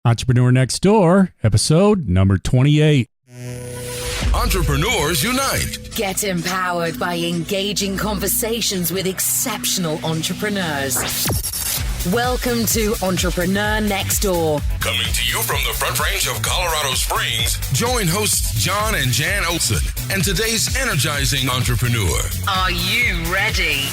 Entrepreneur Next Door, episode number 28. Entrepreneurs Unite. Get empowered by engaging conversations with exceptional entrepreneurs. Welcome to Entrepreneur Next Door. Coming to you from the Front Range of Colorado Springs, join hosts John and Jan Olson and today's energizing entrepreneur. Are you ready?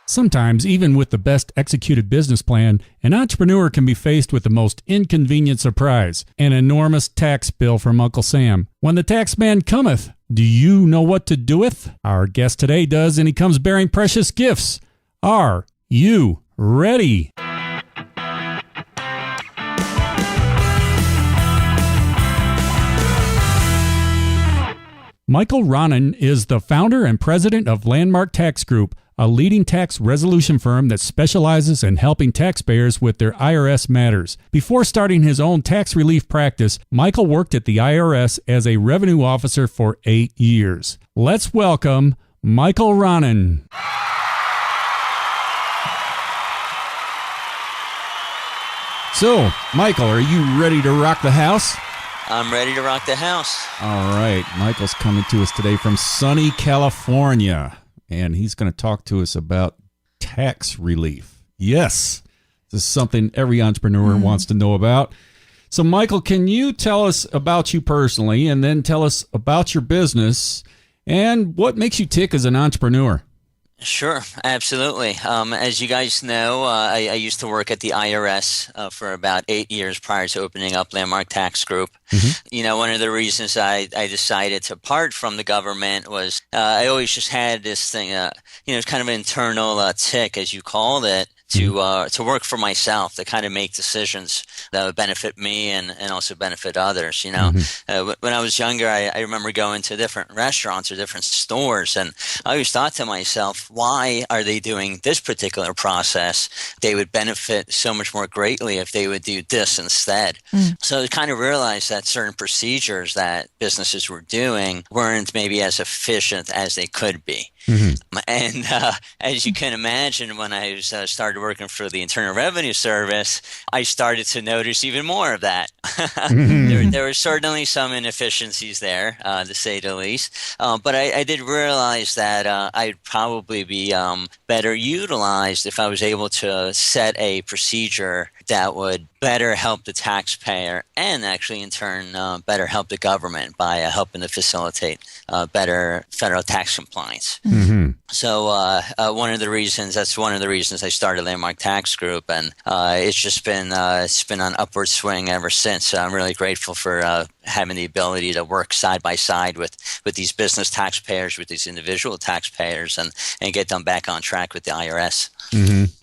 Sometimes, even with the best executed business plan, an entrepreneur can be faced with the most inconvenient surprise, an enormous tax bill from Uncle Sam. When the tax man cometh, do you know what to doeth? Our guest today does, and he comes bearing precious gifts. Are you ready? Michael Raanan is the founder and president of Landmark Tax Group, a leading tax resolution firm that specializes in helping taxpayers with their IRS matters. Before starting his own tax relief practice, Michael worked at the IRS as a revenue officer for 8 years. Let's welcome Michael Raanan. So, Michael, are you ready to rock the house? I'm ready to rock the house. All right. Michael's coming to us today from sunny California, and he's going to talk to us about tax relief. Yes, this is something every entrepreneur wants to know about. So, Michael, can you tell us about you personally, and then tell us about your business and what makes you tick as an entrepreneur? Sure, absolutely. As you guys know, I used to work at the IRS for about 8 years prior to opening up Landmark Tax Group. You know, one of the reasons I decided to part from the government was I always just had this thing, it's kind of an internal tick, as you called it, to work for myself, to kind of make decisions that would benefit me and also benefit others. You know, when I was younger, I remember going to different restaurants or different stores, and I always thought to myself, why are they doing this particular process? They would benefit so much more greatly if they would do this instead. So I kind of realized that certain procedures that businesses were doing weren't maybe as efficient as they could be. And as you can imagine, when I started working for the Internal Revenue Service, I started to notice even more of that. There were certainly some inefficiencies there, to say the least. But I did realize that I'd probably be better utilized if I was able to set a procedure that would better help the taxpayer and actually in turn better help the government by helping to facilitate better federal tax compliance. So one of the reasons I started Landmark Tax Group, and it's been on upward swing ever since. So I'm really grateful for having the ability to work side by side with these business taxpayers, with these individual taxpayers, and get them back on track with the IRS.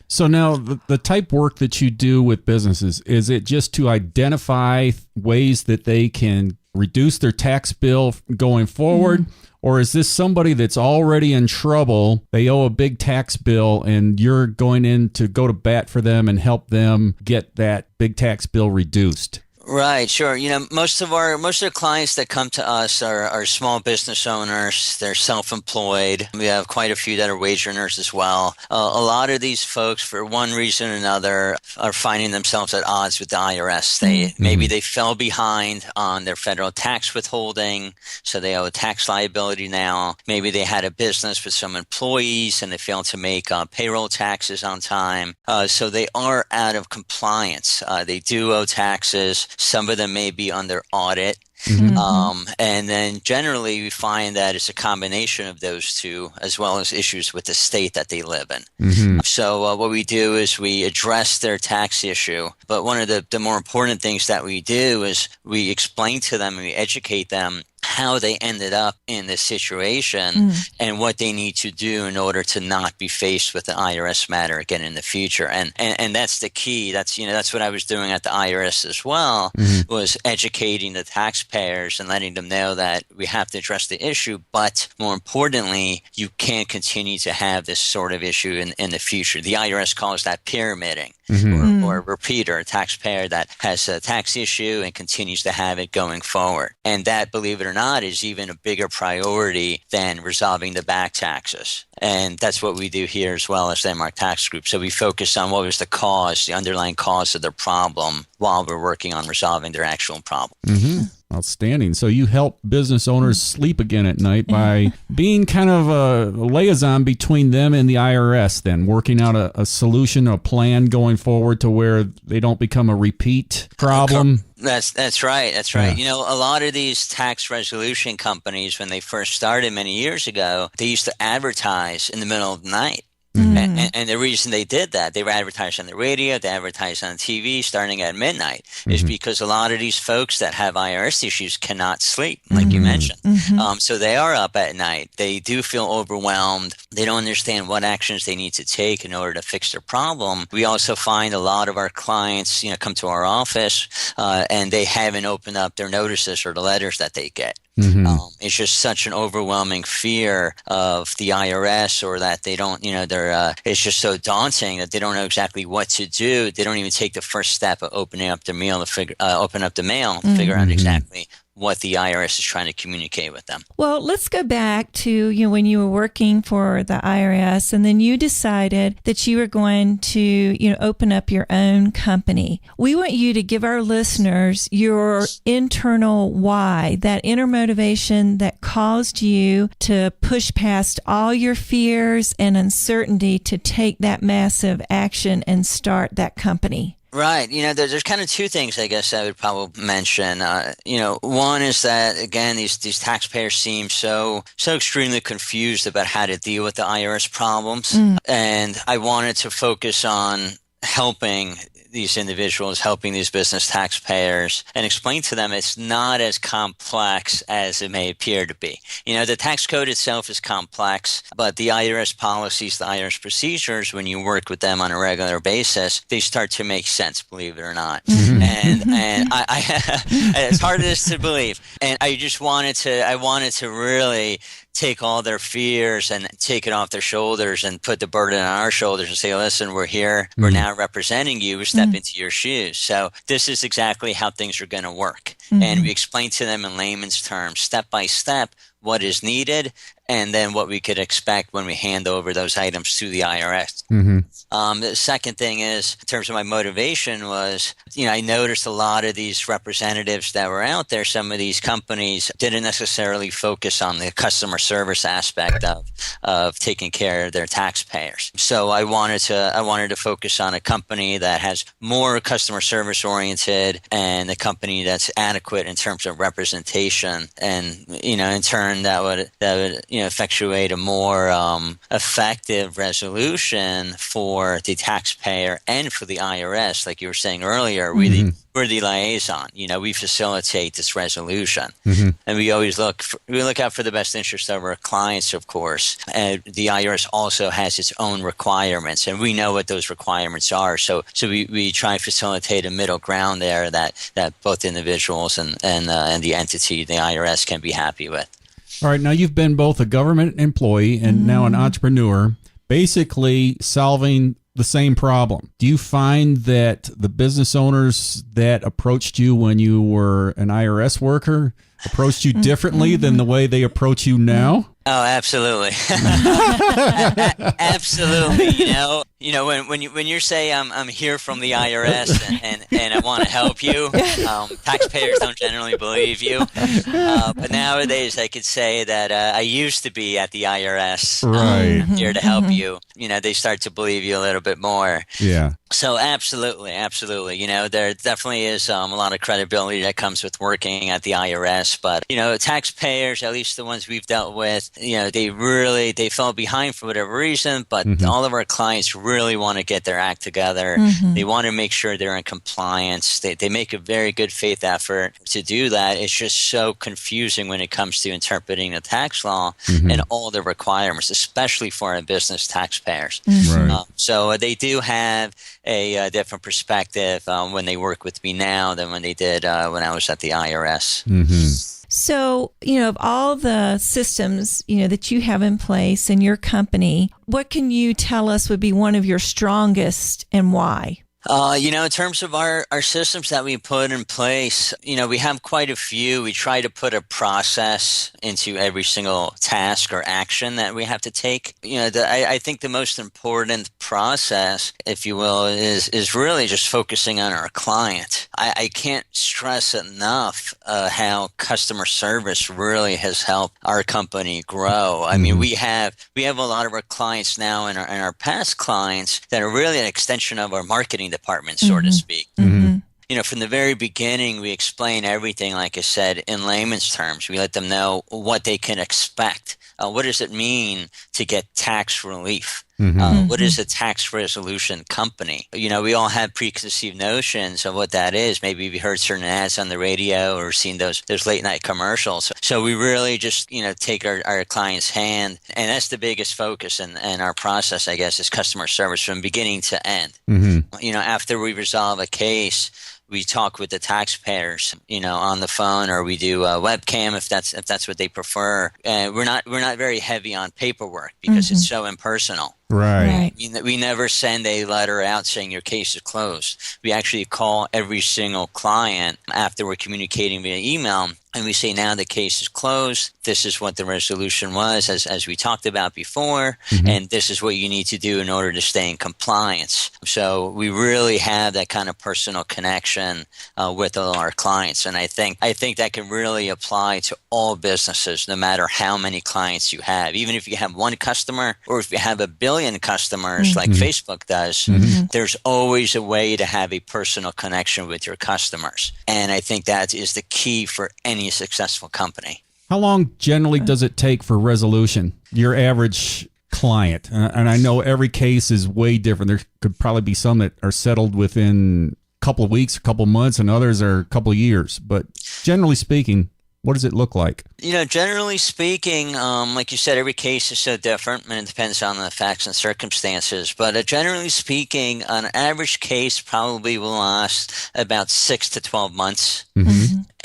So now the type work that you do with businesses, is it just to identify ways that they can reduce their tax bill going forward? Or is this somebody that's already in trouble, they owe a big tax bill, and you're going in to go to bat for them and help them get that big tax bill reduced? Right, sure. You know, most of the clients that come to us are small business owners. They're self-employed. We have quite a few that are wage earners as well. A lot of these folks, for one reason or another, are finding themselves at odds with the IRS. Maybe they fell behind on their federal tax withholding, so they owe a tax liability now. Maybe they had a business with some employees and they failed to make payroll taxes on time. So they are out of compliance. They do owe taxes. Some of them may be under audit. And then generally we find that it's a combination of those two, as well as issues with the state that they live in. So what we do is we address their tax issue. But one of the more important things that we do is we explain to them and we educate them how they ended up in this situation and what they need to do in order to not be faced with the IRS matter again in the future. And that's the key. That's what I was doing at the IRS as well, was educating the taxpayers and letting them know that we have to address the issue, but more importantly, you can't continue to have this sort of issue in the future. The IRS calls that pyramiding, or a repeater, a taxpayer that has a tax issue and continues to have it going forward. And that, believe it or not, is even a bigger priority than resolving the back taxes. And that's what we do here as well as Landmark Tax Group. So we focus on what was the cause, the underlying cause of their problem while we're working on resolving their actual problem. Mm-hmm. Outstanding. So you help business owners sleep again at night by being kind of a liaison between them and the IRS, then working out a solution, a plan going forward to where they don't become a repeat problem. That's right. That's right. Yeah. A lot of these tax resolution companies, when they first started many years ago, they used to advertise in the middle of the night. Mm-hmm. And the reason they did that, they were advertised on the radio, they advertised on TV starting at midnight, is because a lot of these folks that have IRS issues cannot sleep, like you mentioned. So they are up at night. They do feel overwhelmed. They don't understand what actions they need to take in order to fix their problem. We also find a lot of our clients, come to our office and they haven't opened up their notices or the letters that they get. It's just such an overwhelming fear of the IRS, or that they don't, it's just so daunting that they don't know exactly what to do. They don't even take the first step of opening up the mail to figure out exactly what the IRS is trying to communicate with them. Well, let's go back to when you were working for the IRS, and then you decided that you were going to open up your own company. We want you to give our listeners your internal why, that inner motivation that caused you to push past all your fears and uncertainty to take that massive action and start that company. Right. There's kind of two things I guess I would probably mention. One is that, again, these taxpayers seem so extremely confused about how to deal with the IRS problems. And I wanted to focus on helping these individuals, helping these business taxpayers, and explain to them it's not as complex as it may appear to be. The tax code itself is complex, but the IRS policies, the IRS procedures, when you work with them on a regular basis, they start to make sense, believe it or not. And I it's hard as to believe. And I wanted to really take all their fears and take it off their shoulders and put the burden on our shoulders and say, listen, we're here. We're now representing you. We step into your shoes. So this is exactly how things are going to work. And we explain to them in layman's terms, step by step, what is needed, and then what we could expect when we hand over those items to the IRS. The second thing is, in terms of my motivation was, I noticed a lot of these representatives that were out there, some of these companies didn't necessarily focus on the customer service aspect of taking care of their taxpayers. So I wanted to focus on a company that has more customer service oriented and a company that's adequate in terms of representation, and in turn that would effectuate a more effective resolution for the taxpayer and for the IRS. Like you were saying earlier, we're the liaison. We facilitate this resolution, and we always look out for the best interest of our clients, of course. And the IRS also has its own requirements, and we know what those requirements are. So we try and facilitate a middle ground there that both individuals and the entity, the IRS, can be happy with. All right. Now you've been both a government employee and now an entrepreneur, basically solving the same problem. Do you find that the business owners that approached you when you were an IRS worker approached you differently than the way they approach you now? Oh, absolutely. Absolutely. When you say I'm here from the IRS and I want to help you, taxpayers don't generally believe you. But nowadays I could say that I used to be at the IRS. Right. I'm here to help you. They start to believe you a little bit more. Yeah. So absolutely. There definitely is a lot of credibility that comes with working at the IRS. But, taxpayers, at least the ones we've dealt with, they fell behind for whatever reason, but all of our clients really want to get their act together. They want to make sure they're in compliance. They make a very good faith effort to do that. It's just so confusing when it comes to interpreting the tax law and all the requirements, especially for our business taxpayers. Right. So they do have a different perspective when they work with me now than when they did when I was at the IRS. So, of all the systems, that you have in place in your company, what can you tell us would be one of your strongest and why? In terms of our systems that we put in place, we have quite a few. We try to put a process into every single task or action that we have to take. I think the most important process, if you will, is really just focusing on our client. I can't stress enough how customer service really has helped our company grow. I mean, we have a lot of our clients now and our past clients that are really an extension of our marketing department, so to speak. From the very beginning, we explain everything, like I said, in layman's terms. We let them know what they can expect. What does it mean to get tax relief? What is a tax resolution company? We all have preconceived notions of what that is. Maybe we heard certain ads on the radio or seen those late night commercials. So we really just, take our client's hand. And that's the biggest focus in our process, I guess, is customer service from beginning to end. After we resolve a case, we talk with the taxpayers, on the phone, or we do a webcam if that's what they prefer. We're not very heavy on paperwork because it's so impersonal. Right. We never send a letter out saying your case is closed. We actually call every single client after we're communicating via email, and we say, now the case is closed. This is what the resolution was, as we talked about before, and this is what you need to do in order to stay in compliance. So we really have that kind of personal connection with all our clients, and I think that can really apply to all businesses, no matter how many clients you have. Even if you have one customer, or if you have a billion customers like Facebook does, there's always a way to have a personal connection with your customers. And I think that is the key for any successful company. How long generally does it take for resolution? Your average client, and I know every case is way different. There could probably be some that are settled within a couple of weeks, a couple of months, and others are a couple of years. But generally speaking, what does it look like? Generally speaking, like you said, every case is so different, and it depends on the facts and circumstances. But generally speaking, an average case probably will last about 6 to 12 months.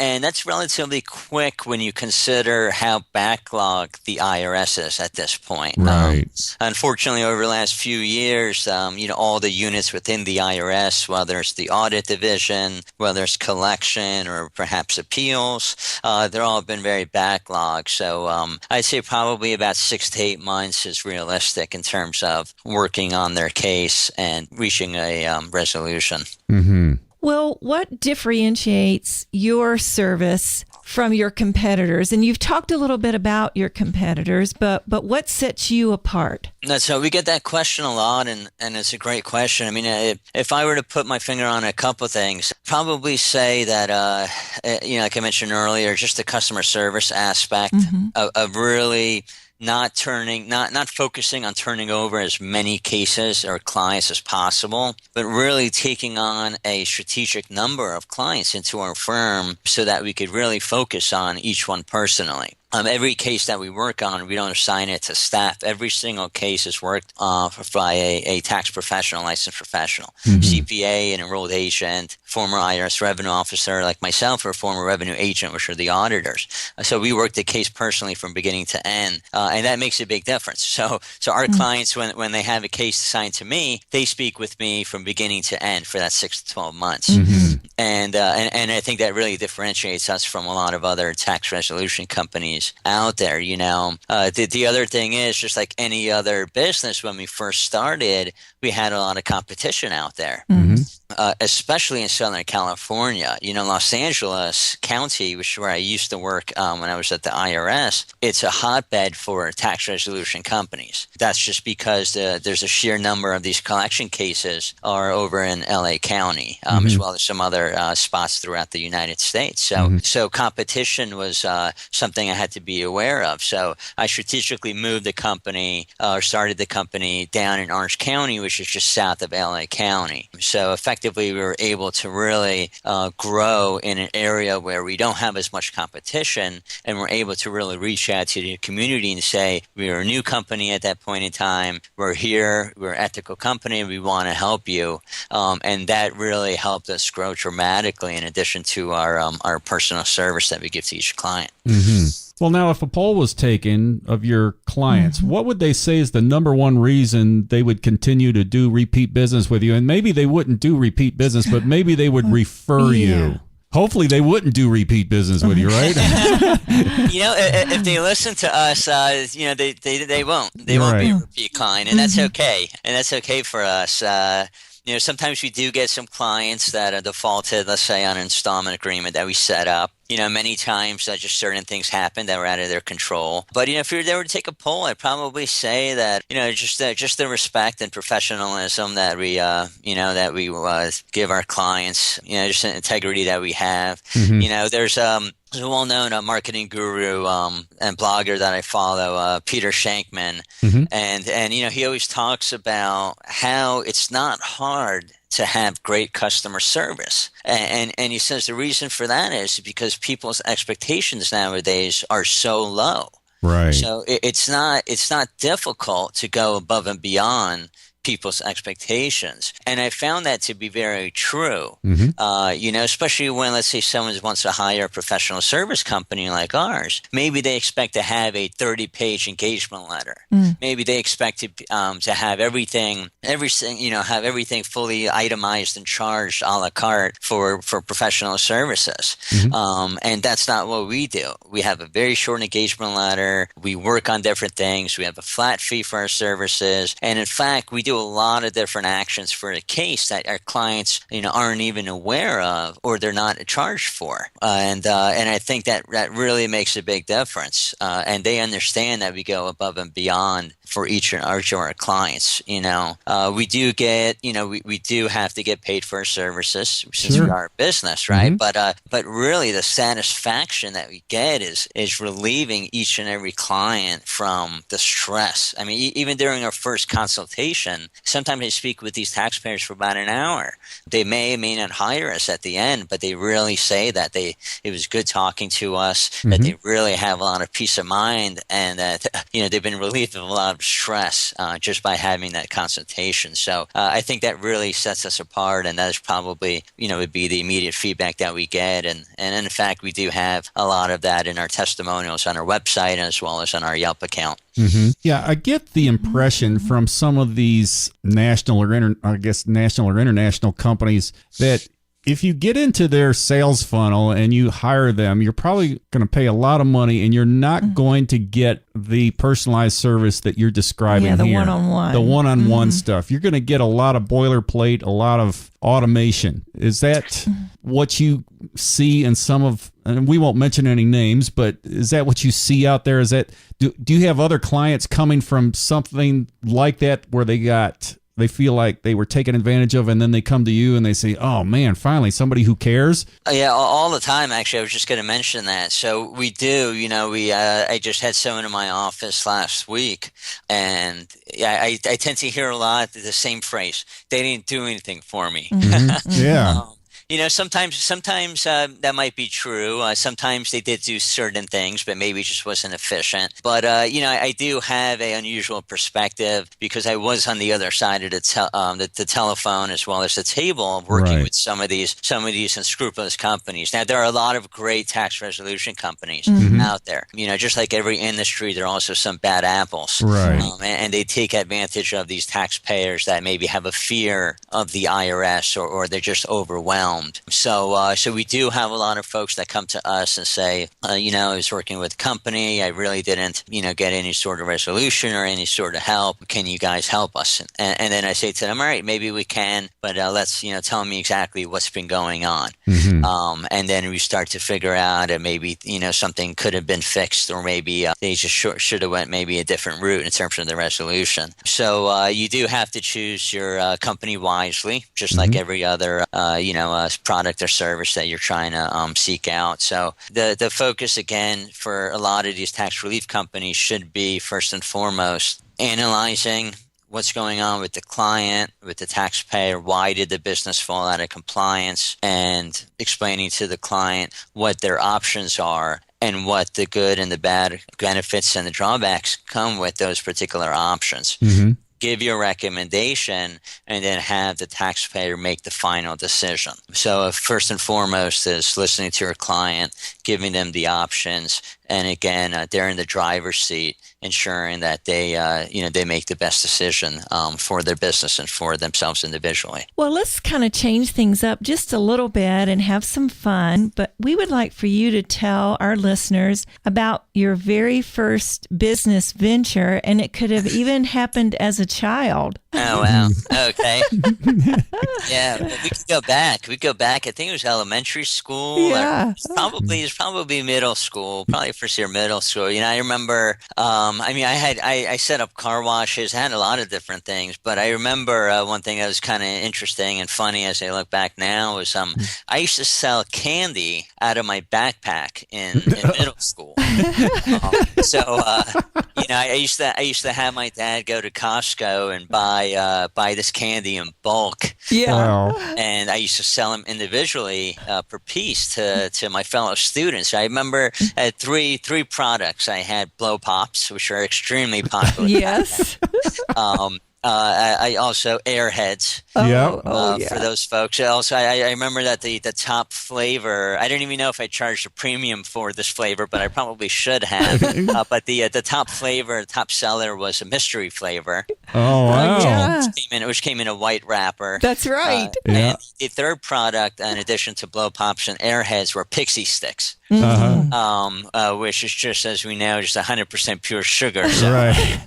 And that's relatively quick when you consider how backlogged the IRS is at this point. Right. Unfortunately, over the last few years, all the units within the IRS, whether it's the audit division, whether it's collection or perhaps appeals, they're all been very backlogged. So I'd say probably about 6 to 8 months is realistic in terms of working on their case and reaching a resolution. Well, what differentiates your service from your competitors? And you've talked a little bit about your competitors, but what sets you apart? So we get that question a lot, and it's a great question. I mean, if I were to put my finger on a couple of things, probably say that, like I mentioned earlier, just the customer service aspect of really not focusing on turning over as many cases or clients as possible, but really taking on a strategic number of clients into our firm so that we could really focus on each one personally. Every case that we work on, we don't assign it to staff. Every single case is worked by a tax professional, licensed professional, CPA, an enrolled agent, former IRS revenue officer like myself, or former revenue agent, which are the auditors. So we work the case personally from beginning to end, and that makes a big difference. So our clients, when they have a case assigned to me, they speak with me from beginning to end for that 6 to 12 months. And I think that really differentiates us from a lot of other tax resolution companies out there. The other thing is, just like any other business, when we first started, we had a lot of competition out there, especially in Southern California. Los Angeles County, which is where I used to work when I was at the IRS, it's a hotbed for tax resolution companies. That's just because there's a sheer number of these collection cases are over in LA County, as well as some other spots throughout the United States. So competition was something I had to be aware of. So I strategically moved the company, or started the company down in Orange County, which is just south of LA County. So effectively, we were able to really grow in an area where we don't have as much competition, and we're able to really reach out to the community and say, we're a new company at that point in time. We're here. We're an ethical company. We want to help you. And that really helped us grow dramatically, in addition to our personal service that we give to each client. Well, now, if a poll was taken of your clients, what would they say is the number one reason they would continue to do repeat business with you? And maybe they wouldn't do repeat business, but maybe they would refer you. Hopefully they wouldn't do repeat business with you, right? If they listen to us, they won't. They won't be a repeat client, and that's okay. And that's okay for us. Sometimes we do get some clients that are defaulted, let's say, on an installment agreement that we set up. Many times just certain things happen that were out of their control. But, if you were to take a poll, I'd probably say that, just the respect and professionalism that we, give our clients, just the integrity that we have. There's a well-known marketing guru and blogger that I follow, Peter Shankman. And he always talks about how it's not hard to have great customer service. And he says the reason for that is because people's expectations nowadays are so low. Right. So it's not difficult to go above and beyond people's expectations. And I found that to be very true, especially when, let's say, someone wants to hire a professional service company like ours. Maybe they expect to have a 30-page engagement letter. Maybe they expect to have everything fully itemized and charged a la carte for professional services. And that's not what we do. We have a very short engagement letter. We work on different things. We have a flat fee for our services. And in fact, we do a lot of different actions for a case that our clients, aren't even aware of or they're not charged for. And I think that really makes a big difference. And they understand that we go above and beyond for each of our clients. We do get, we do have to get paid for our services since we are a business, right? But really the satisfaction that we get is relieving each and every client from the stress. I mean, even during our first consultation, sometimes I speak with these taxpayers for about an hour. They may or may not hire us at the end, but they really say that it was good talking to us, that they really have a lot of peace of mind, and that they've been relieved of a lot of stress just by having that consultation. So I think that really sets us apart, and that is probably would be the immediate feedback that we get, and in fact we do have a lot of that in our testimonials on our website as well as on our Yelp account. Yeah, I get the impression from some of these national or international companies that if you get into their sales funnel and you hire them, you're probably going to pay a lot of money and you're not going to get the personalized service that you're describing here. The one-on-one. The one-on-one stuff. You're going to get a lot of boilerplate, a lot of automation. Is that what you see in some of, and we won't mention any names, but is that what you see out there? Is that, do you have other clients coming from something like that where they feel like they were taken advantage of, and then they come to you and they say, oh man, finally somebody who cares? Yeah, all the time, actually. I was just going to mention that. So we do, I just had someone in my office last week, and I tend to hear a lot the same phrase: they didn't do anything for me. Yeah. Sometimes that might be true. Sometimes they did do certain things, but maybe it just wasn't efficient. But I do have an unusual perspective because I was on the other side of the telephone as well as the table, working with some of these unscrupulous companies. Now, there are a lot of great tax resolution companies out there. Just like every industry, there are also some bad apples, right? And they take advantage of these taxpayers that maybe have a fear of the IRS or they're just overwhelmed. So we do have a lot of folks that come to us and say, I was working with a company. I really didn't, get any sort of resolution or any sort of help. Can you guys help us? And then I say to them, all right, maybe we can, but let's, tell me exactly what's been going on. And then we start to figure out maybe, something could have been fixed, or maybe they just should have went maybe a different route in terms of the resolution. So you do have to choose your company wisely, just like every other, product or service that you're trying to seek out. So the focus, again, for a lot of these tax relief companies should be, first and foremost, analyzing what's going on with the client, with the taxpayer, why did the business fall out of compliance, and explaining to the client what their options are and what the good and the bad benefits and the drawbacks come with those particular options. Give your recommendation, and then have the taxpayer make the final decision. So first and foremost is listening to your client, giving them the options, And again, they're in the driver's seat, ensuring that they make the best decision for their business and for themselves individually. Well, let's kind of change things up just a little bit and have some fun. But we would like for you to tell our listeners about your very first business venture, and it could have even happened as a child. Oh, wow. Okay. Yeah, we could go back. I think it was elementary school. Yeah. It's probably middle school, probably first year middle school. I remember, I set up car washes. I had a lot of different things, but I remember one thing that was kind of interesting and funny as I look back now was I used to sell candy out of my backpack in middle school. I used to have my dad go to Costco and buy this candy in bulk. Yeah. Wow. And I used to sell them individually per piece to my fellow students. I remember I had three products. I had Blow Pops, which are extremely popular. Yes. I also Airheads. For those folks. Also, I remember that the top flavor, I don't even know if I charged a premium for this flavor, but I probably should have. But the top flavor, top seller was a mystery flavor. Oh, wow. Yeah. Which came in a white wrapper. That's right. And the third product, in addition to Blow Pops and Airheads, were Pixie Sticks. Which is just, as we know, just 100% pure sugar. So, Right.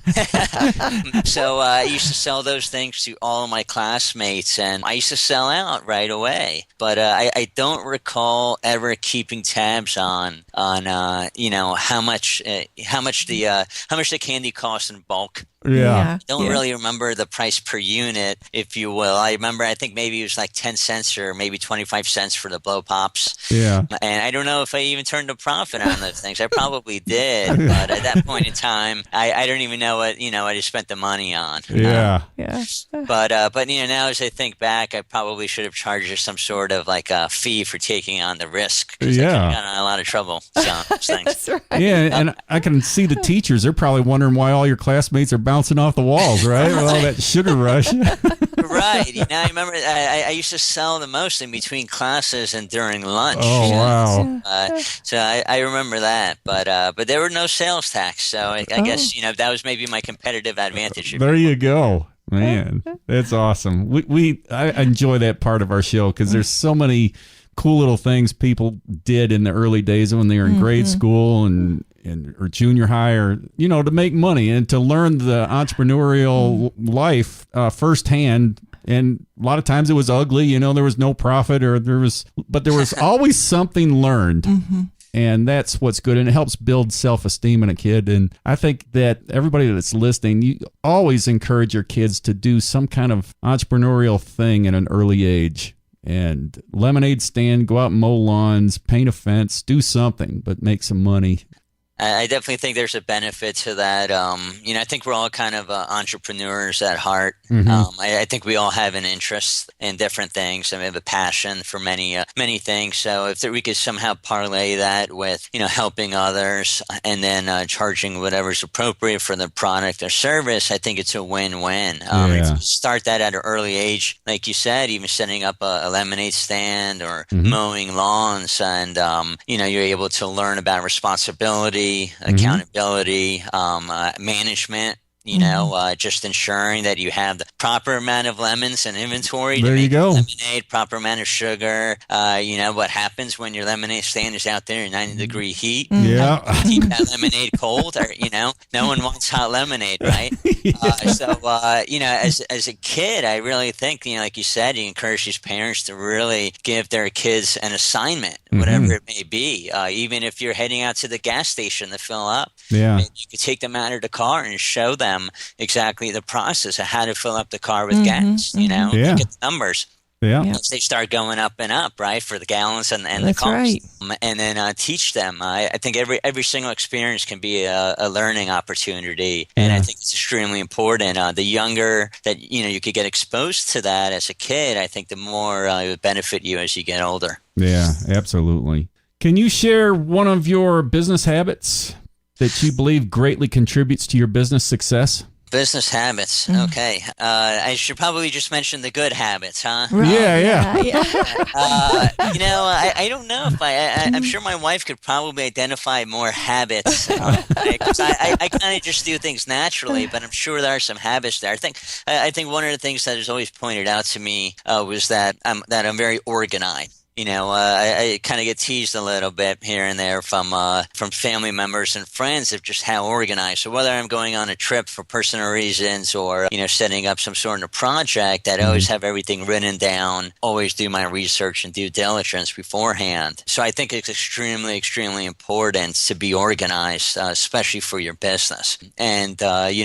So I used to sell those things to all of my classmates, and I used to sell out right away. But I don't recall ever keeping tabs on how much the candy cost in bulk. Yeah. Don't really remember the price per unit, if you will. I remember, I think maybe it was like 10 cents or maybe 25 cents for the Blow Pops. Yeah. And I don't know if I even turned a profit on those things. I probably did. But at that point in time, I don't even know what I spent the money on. Yeah. But now as I think back, I probably should have charged her some sort of like a fee for taking on the risk. I got in a lot of trouble. So, That's right. Yeah, and I can see the teachers. They're probably wondering why all your classmates are bouncing off the walls, right? With all that sugar rush. Right. I remember I used to sell the most in between classes and during lunch. Oh, wow. So I remember that. But there were no sales tax. So I guess, that was maybe my competitive advantage. There you go. Man, that's awesome. I enjoy that part of our show because there's so many cool little things people did in the early days when they were in grade school or junior high, or to make money and to learn the entrepreneurial life firsthand. And a lot of times it was ugly, there was no profit, but there was always something learned. And that's what's good. And it helps build self-esteem in a kid. And I think that everybody that's listening, you always encourage your kids to do some kind of entrepreneurial thing at an early age. And lemonade stand, go out and mow lawns, paint a fence, do something, but make some money. I definitely think there's a benefit to that. I think we're all kind of entrepreneurs at heart. I think we all have an interest in different things. We have a passion for many things. So if we could somehow parlay that with, helping others and then charging whatever's appropriate for the product or service, I think it's a win-win. If you start that at an early age, like you said, even setting up a lemonade stand or mowing lawns, and, you're able to learn about responsibility, accountability, management, just ensuring that you have the proper amount of lemons in inventory to make lemonade, proper amount of sugar. What happens when your lemonade stand is out there in 90-degree heat? Yeah. Keep that lemonade cold, or, no one wants hot lemonade, right? As a kid, I really think, like you said, you encourage these parents to really give their kids an assignment, whatever it may be. Even if you're heading out to the gas station to fill up, you could take them out of the car and show them exactly the process of how to fill up the car with gas, get the numbers. Yeah. Once they start going up and up, right, for the gallons and the That's cost, right. And then teach them. I think every single experience can be a learning opportunity, and I think it's extremely important. The younger that you could get exposed to that as a kid, I think the more it would benefit you as you get older. Yeah, absolutely. Can you share one of your business habits that you believe greatly contributes to your business success? Business habits. Okay. I should probably just mention the good habits, huh? Right. Yeah. I don't know if I'm sure my wife could probably identify more habits. 'Cause I kind of just do things naturally, but I'm sure there are some habits there. I think one of the things that is always pointed out to me was that I'm very organized. I kind of get teased a little bit here and there from family members and friends of just how organized. So whether I'm going on a trip for personal reasons or, setting up some sort of project, I always have everything written down, always do my research and due diligence beforehand. So I think it's extremely, extremely important to be organized, especially for your business. And,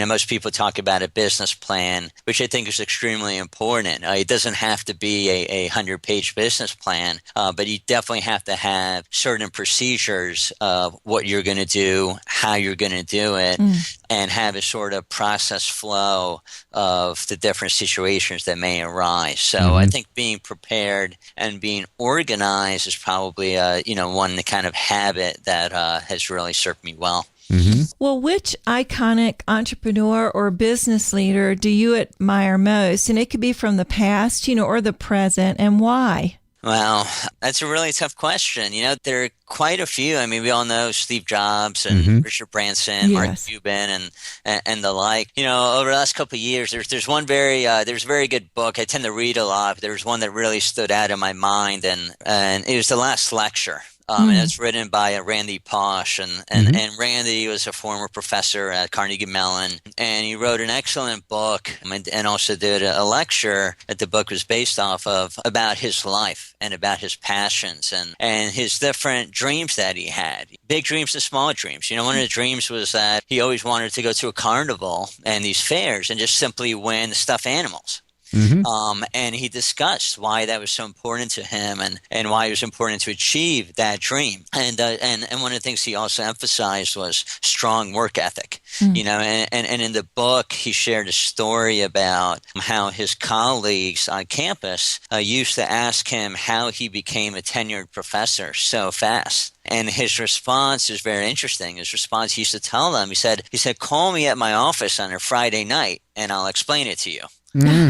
most people talk about a business plan, which I think is extremely important. It doesn't have to be a 100-page business plan. But you definitely have to have certain procedures of what you're going to do, how you're going to do it, and have a sort of process flow of the different situations that may arise. So I think being prepared and being organized is probably, one kind of habit that has really served me well. Mm-hmm. Well, which iconic entrepreneur or business leader do you admire most? And it could be from the past, or the present, and why? Well, that's a really tough question. There are quite a few. I mean, we all know Steve Jobs and Richard Branson, Mark Cuban, and the like. Over the last couple of years, there's one there's a very good book. I tend to read a lot. There's one that really stood out in my mind, and it was The Last Lecture. And it's written by Randy Pausch, and Randy was a former professor at Carnegie Mellon, and he wrote an excellent book and also did a lecture that the book was based off of about his life and about his passions and his different dreams that he had, big dreams and small dreams. One of the dreams was that he always wanted to go to a carnival and these fairs and just simply win stuffed animals. And he discussed why that was so important to him and why it was important to achieve that dream. And one of the things he also emphasized was strong work ethic. And in the book, he shared a story about how his colleagues on campus used to ask him how he became a tenured professor so fast. And his response is very interesting. His response, he used to tell them, he said, call me at my office on a Friday night and I'll explain it to you. That's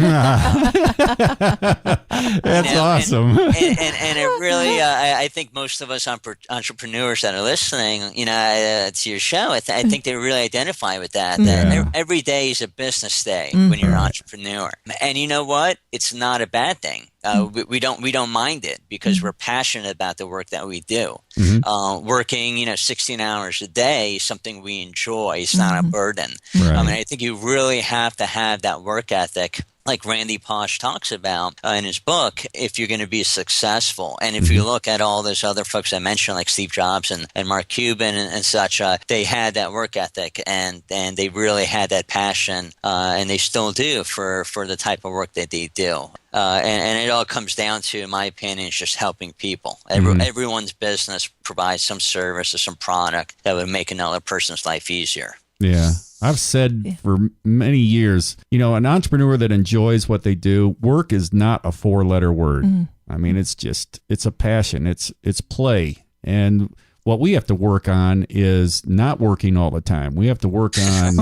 awesome. And it really, I think most of us entrepreneurs that are listening, to your show, I think they really identify with that. That every day is a business day when you're an entrepreneur. And you know what? It's not a bad thing. We don't mind it because we're passionate about the work that we do. Working, 16 hours a day is something we enjoy. It's not a burden. Right. I think you really have to have that work ethic, like Randy Pausch talks about in his book, if you're going to be successful. And if you look at all those other folks I mentioned, like Steve Jobs and Mark Cuban and such, they had that work ethic and they really had that passion, and they still do for the type of work that they do. And it all comes down to, in my opinion, just helping people. Everyone's business provides some service or some product that would make another person's life easier. Yeah. I've said for many years, an entrepreneur that enjoys what they do, work is not a 4-letter word. I mean, it's a passion. It's play. And what we have to work on is not working all the time. We have to work on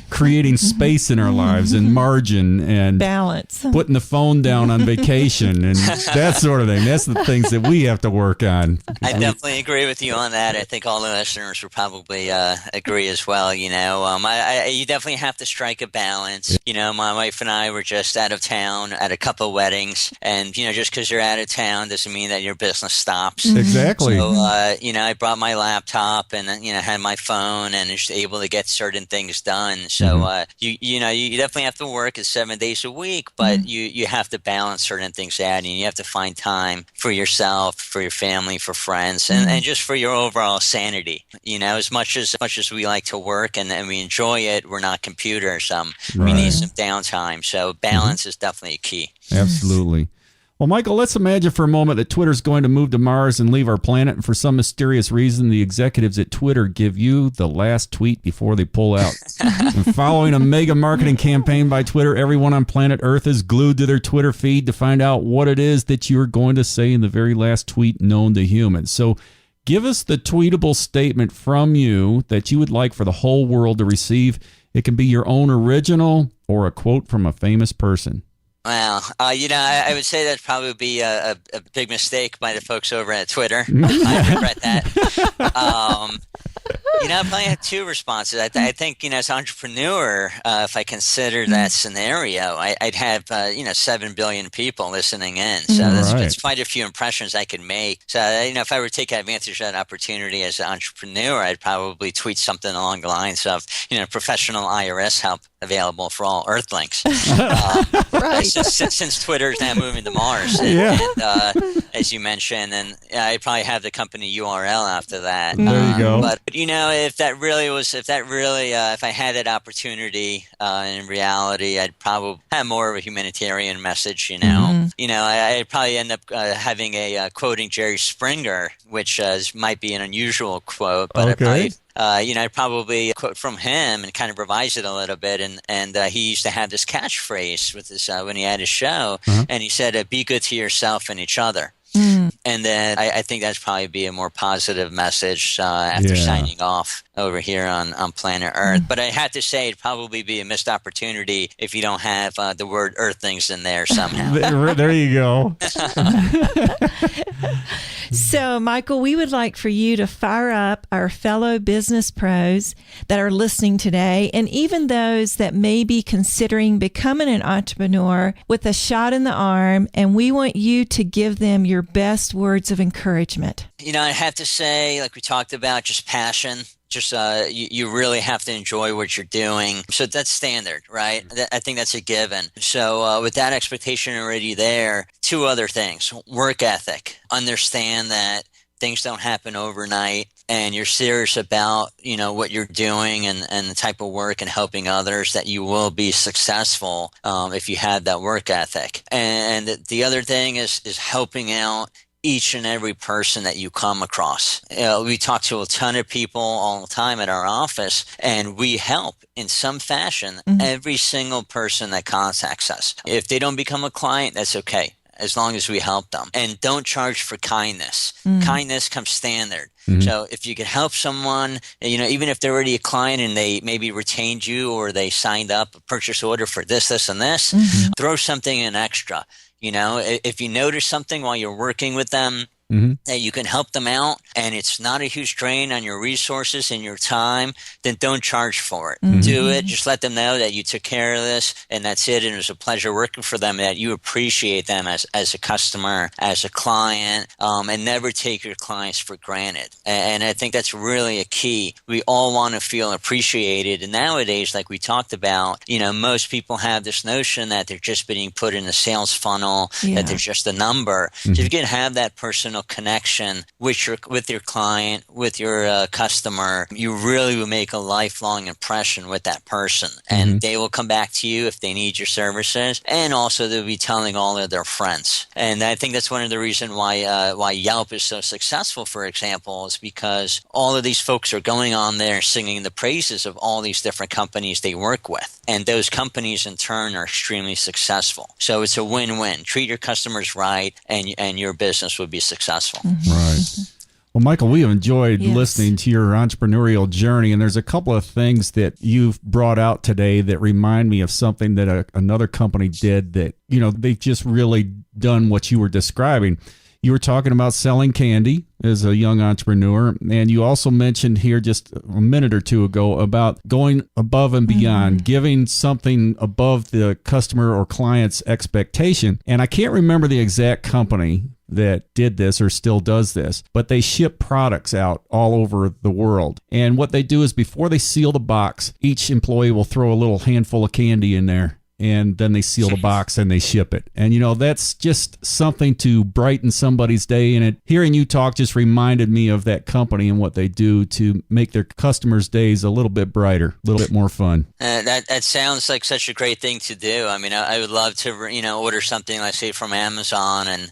creating space in our lives and margin and balance, putting the phone down on vacation and that sort of thing. That's the things that we have to work on. I definitely agree with you on that. I think all the listeners would probably agree as well. You definitely have to strike a balance. My wife and I were just out of town at a couple of weddings, and just because you're out of town doesn't mean that your business stops. Exactly. So I brought my laptop and had my phone and was able to get certain things done. So you definitely have to work 7 days a week, but you have to balance certain things out, and you have to find time for yourself, for your family, for friends, and just for your overall sanity. As much as we like to work and we enjoy it, we're not computers. We need some downtime. So balance is definitely a key. Absolutely. Well, Michael, let's imagine for a moment that Twitter's going to move to Mars and leave our planet, and for some mysterious reason, the executives at Twitter give you the last tweet before they pull out. And following a mega marketing campaign by Twitter, everyone on planet Earth is glued to their Twitter feed to find out what it is that you're going to say in the very last tweet known to humans. So give us the tweetable statement from you that you would like for the whole world to receive. It can be your own original or a quote from a famous person. Well, I would say that'd probably be a big mistake by the folks over at Twitter. I regret that. I probably have two responses. I think, as an entrepreneur, if I consider that scenario, I'd have, 7 billion people listening in. So that's quite a few impressions I could make. So, if I were to take advantage of that opportunity as an entrepreneur, I'd probably tweet something along the lines of, professional IRS help available for all Earthlings. Since Twitter is now moving to Mars, and as you mentioned, and I probably have the company URL after that. There you go. But if I had that opportunity, in reality, I'd probably have more of a humanitarian message. I'd probably end up having a quoting Jerry Springer, which might be an unusual quote, but I'd probably quote from him and kind of revise it a little bit. And he used to have this catchphrase with this when he had his show, and he said, "Be good to yourself and each other." And then I think that's probably be a more positive message after signing off over here on planet Earth. But I have to say it'd probably be a missed opportunity if you don't have the word Earthlings in there somehow. There you go. So, Michael, we would like for you to fire up our fellow business pros that are listening today, and even those that may be considering becoming an entrepreneur with a shot in the arm, and we want you to give them your best words of encouragement. I have to say, like we talked about, just passion. Just you really have to enjoy what you're doing. So that's standard, right? I think that's a given. So with that expectation already there, two other things. Work ethic. Understand that things don't happen overnight, and you're serious about, what you're doing and the type of work and helping others, that you will be successful if you have that work ethic. And the other thing is helping out each and every person that you come across. We talk to a ton of people all the time at our office, and we help in some fashion every single person that contacts us. If they don't become a client, that's okay, as long as we help them. And don't charge for kindness. Kindness comes standard. So if you can help someone, even if they're already a client and they maybe retained you or they signed up a purchase order for this, and this, throw something in extra. If you notice something while you're working with them, that you can help them out and it's not a huge drain on your resources and your time, then don't charge for it. Do it. Just let them know that you took care of this and that's it. And it was a pleasure working for them, that you appreciate them as a customer, as a client, and never take your clients for granted. And I think that's really a key. We all want to feel appreciated. And nowadays, like we talked about, most people have this notion that they're just being put in a sales funnel, that they're just a number. So if you can have that personal connection with your client, with your customer, you really will make a lifelong impression with that person, and they will come back to you if they need your services, and also they'll be telling all of their friends. And I think that's one of the reasons why Yelp is so successful, for example, is because all of these folks are going on there singing the praises of all these different companies they work with, and those companies in turn are extremely successful. So it's a win-win. Treat your customers right, and your business will be successful. Right. Well, Michael, we have enjoyed listening to your entrepreneurial journey, and there's a couple of things that you've brought out today that remind me of something that another company did that, they've just really done what you were describing. You were talking about selling candy as a young entrepreneur, and you also mentioned here just a minute or two ago about going above and beyond, giving something above the customer or client's expectation. And I can't remember the exact company that did this or still does this, but they ship products out all over the world. And what they do is before they seal the box, each employee will throw a little handful of candy in there, and then they seal the box and they ship it. And, that's just something to brighten somebody's day. And hearing you talk just reminded me of that company and what they do to make their customers' days a little bit brighter, a little bit more fun. That sounds like such a great thing to do. I mean, I would love to, order something, let's say from Amazon, and,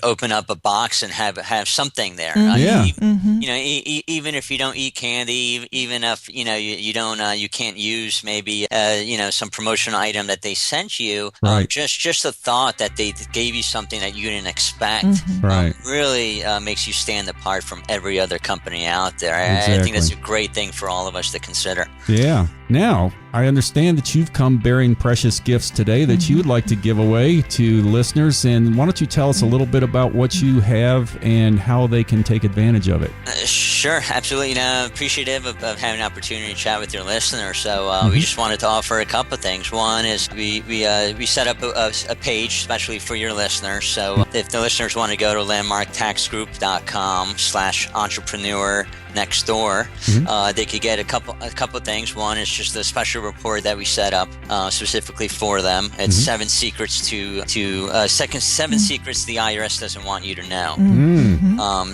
open up a box and have something there. Even if you don't eat candy, even if, you don't, you can't use maybe, some promotional item that they sent you, just the thought that they gave you something that you didn't expect really makes you stand apart from every other company out there. Exactly. I think that's a great thing for all of us to consider. Yeah. Now, I understand that you've come bearing precious gifts today that you would like to give away to listeners. And why don't you tell us a little bit about what you have and how they can take advantage of it? Sure, absolutely. Appreciative of having an opportunity to chat with your listeners. So we just wanted to offer a couple of things. One is we set up a page especially for your listeners. So if the listeners want to go to landmarktaxgroup.com/entrepreneur next door, they could get a couple of things. One is just a special report that we set up specifically for them. It's 7 secrets seven secrets the IRS doesn't want you to know.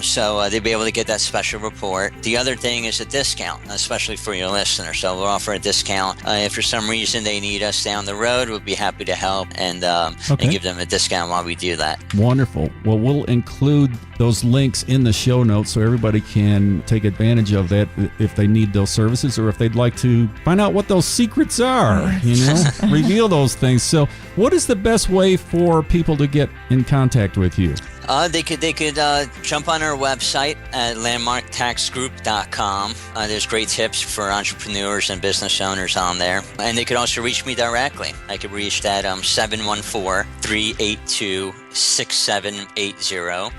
So they'd be able to get that special report. The other thing is a discount, especially for your listeners. So we'll offer a discount if for some reason they need us down the road. We'll be happy to help and give them a discount while we do that. Wonderful. Well, we'll include those links in the show notes so everybody can take advantage of that if they need those services or if they'd like to find out what those secrets are, reveal those things. So what is the best way for people to get in contact with you? They could jump on our website at landmarktaxgroup.com. There's great tips for entrepreneurs and business owners on there. And they could also reach me directly. I could reach at 714-382-6780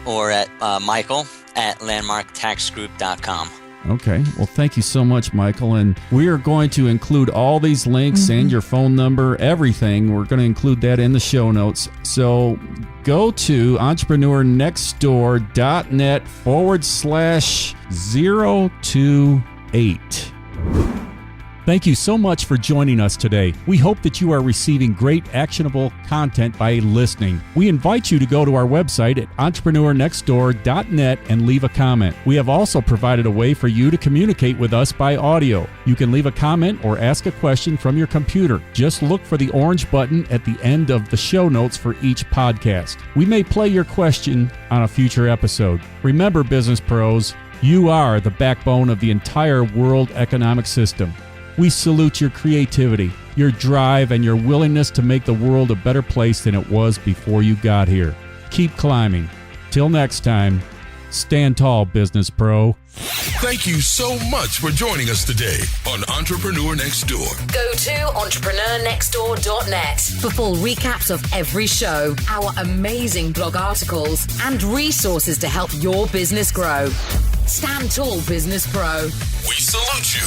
or at Michael at landmarktaxgroup.com. Okay. Well, thank you so much, Michael. And we are going to include all these links and your phone number, everything. We're going to include that in the show notes. So go to entrepreneurnextdoor.net/028. Thank you so much for joining us today. We hope that you are receiving great actionable content by listening. We invite you to go to our website at entrepreneurnextdoor.net and leave a comment. We have also provided a way for you to communicate with us by audio. You can leave a comment or ask a question from your computer. Just look for the orange button at the end of the show notes for each podcast. We may play your question on a future episode. Remember, business pros, you are the backbone of the entire world economic system. We salute your creativity, your drive, and your willingness to make the world a better place than it was before you got here. Keep climbing. Till next time, stand tall, business pro. Thank you so much for joining us today on Entrepreneur Next Door. Go to entrepreneurnextdoor.net for full recaps of every show, our amazing blog articles, and resources to help your business grow. Stand tall, business pro. We salute you.